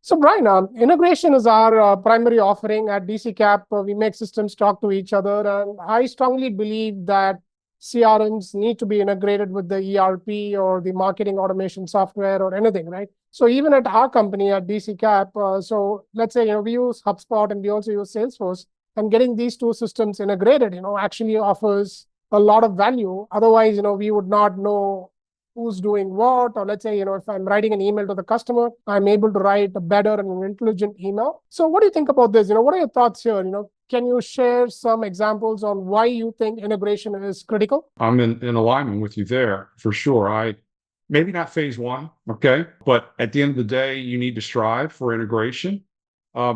So Brian, integration is our primary offering at DCKAP. We make systems talk to each other, and I strongly believe that CRMs need to be integrated with the ERP or the marketing automation software or anything, right? So even at our company at DCKAP, so let's say we use HubSpot and we also use Salesforce, and getting these two systems integrated, actually offers a lot of value. Otherwise, we would not know who's doing what, or let's say, if I'm writing an email to the customer, I'm able to write a better and an intelligent email. So what do you think about this? What are your thoughts here? Can you share some examples on why you think integration is critical? I'm in alignment with you there for sure. Maybe not phase one, okay, but at the end of the day, you need to strive for integration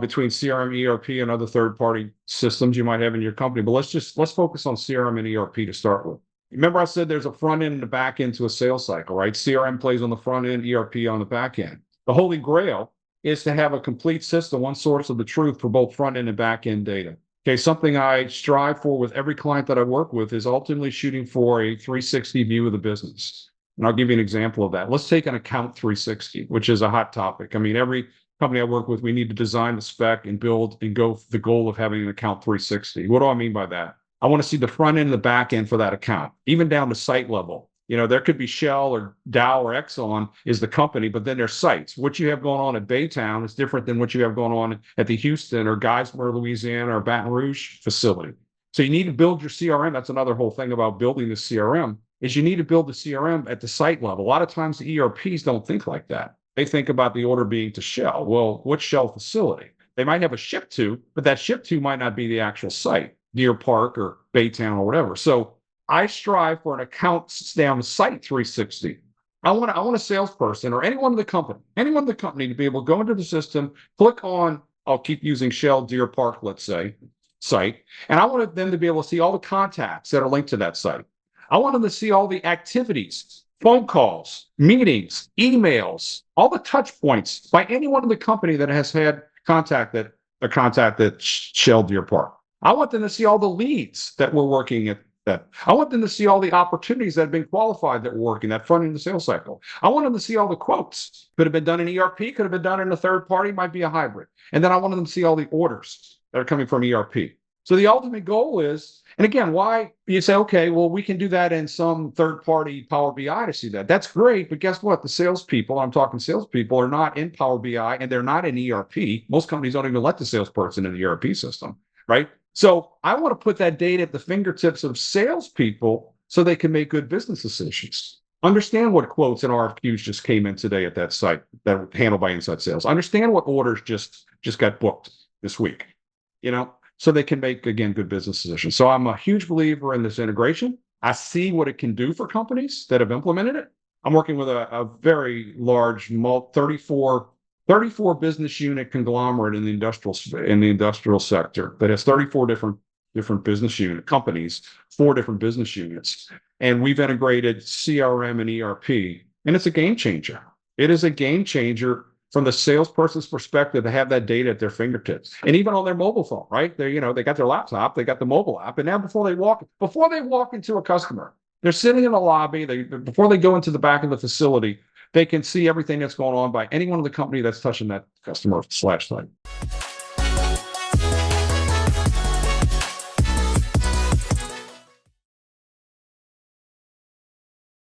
between CRM, ERP, and other third-party systems you might have in your company. But let's focus on CRM and ERP to start with. Remember I said there's a front end and a back end to a sales cycle, right? CRM plays on the front end, ERP on the back end. The holy grail is to have a complete system, one source of the truth for both front end and back end data. Okay, something I strive for with every client that I work with is ultimately shooting for a 360 view of the business. And I'll give you an example of that. Let's take an account 360, which is a hot topic. I mean, every company I work with, we need to design the spec and build and go for the goal of having an account 360. What do I mean by that? I want to see the front end and the back end for that account, even down to site level. There could be Shell or Dow or Exxon is the company, but then there's sites. What you have going on at Baytown is different than what you have going on at the Houston or Geismar, Louisiana, or Baton Rouge facility. So you need to build your CRM. That's another whole thing about building the CRM is you need to build the CRM at the site level. A lot of times the ERPs don't think like that. They think about the order being to Shell. Well, what Shell facility? They might have a ship to, but that ship to might not be the actual site. Deer Park or Baytown or whatever. So I strive for an account down site 360. I want a salesperson or anyone in the company to be able to go into the system, click on, I'll keep using Shell Deer Park, let's say, site. And I want them to be able to see all the contacts that are linked to that site. I want them to see all the activities, phone calls, meetings, emails, all the touch points by anyone in the company that has had contact at Shell Deer Park. I want them to see all the leads that we're working at that. I want them to see all the opportunities that have been qualified that we're working that front end of the sales cycle. I want them to see all the quotes. Could have been done in ERP, could have been done in a third party, might be a hybrid. And then I want them to see all the orders that are coming from ERP. So the ultimate goal is, and again, why you say, okay, well, we can do that in some third party Power BI to see that. That's great, but guess what? The salespeople, I'm talking salespeople, are not in Power BI and they're not in ERP. Most companies don't even let the salesperson in the ERP system, right? So I want to put that data at the fingertips of salespeople so they can make good business decisions. Understand what quotes and RFQs just came in today at that site that were handled by inside sales. Understand what orders just got booked this week, so they can make, again, good business decisions. So I'm a huge believer in this integration. I see what it can do for companies that have implemented it. I'm working with a very large 34 business unit conglomerate in the industrial sector that has 34 different business unit companies, 4 different business units. And we've integrated CRM and ERP, and it's a game changer. It is a game changer from the salesperson's perspective to have that data at their fingertips. And even on their mobile phone, right? They got their laptop, they got the mobile app, and now before they walk into a customer, they're sitting in the lobby, before they go into the back of the facility, they can see everything that's going on by anyone in the company that's touching that customer/site.